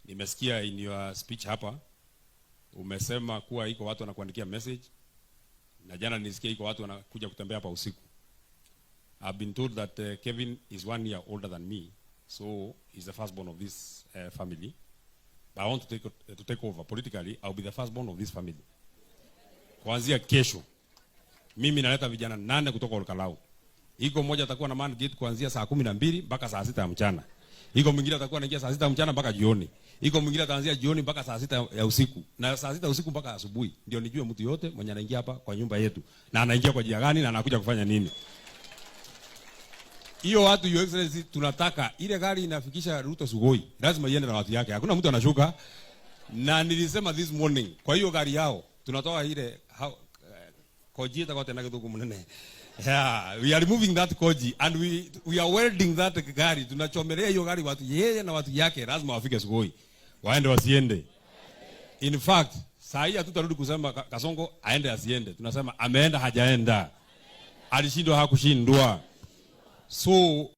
Nimesikia in your speech hapa umesema kuwa iko watu wanakuandikia message, na jana nilisikia iko watu wanakuja kutembea hapa usiku. I've been told that Kevin is 1 year older than me, so he's the firstborn of this family. But I want to take over politically. I'll be the firstborn of this family. Kuanzia kesho mimi naleta vijana 8 kutoka Olkalau. Iko mmoja atakuwa na man gate kuanzia saa 12 mpaka saa 6 ya mchana. Iko mwingine atakuwa anaingia saa 6 ya mchana mpaka jioni. Iko mwingine ataanzia jioni mpaka saa 6 ya usiku. Na saa 6 ya usiku mpaka asubuhi. Ndio nijue mtu yote mwenye anaingia hapa kwa nyumba yetu. Na anaingia kwa jia gani na anakuja kufanya nini. Hiyo watu, Your Excellency, tunataka ile gari inafikisha Ruto Sugoi. Lazima iende na watu yake. Hakuna mtu anashuka. Na nilisema this morning, kwa hiyo gari yao tunatoa ile koji itakuwa tena kidogo mnene. Yeah, we are removing that koji and we are welding that gari. Tunachomelea hiyo gari watu yeye na watu yake lazima wafike Sugoi. Waende wasiende. In fact, saa hii hatutarudi kusema Kasongo aende asiende. Tunasema ameenda hajaenda. Alishindwa hakushindwa. So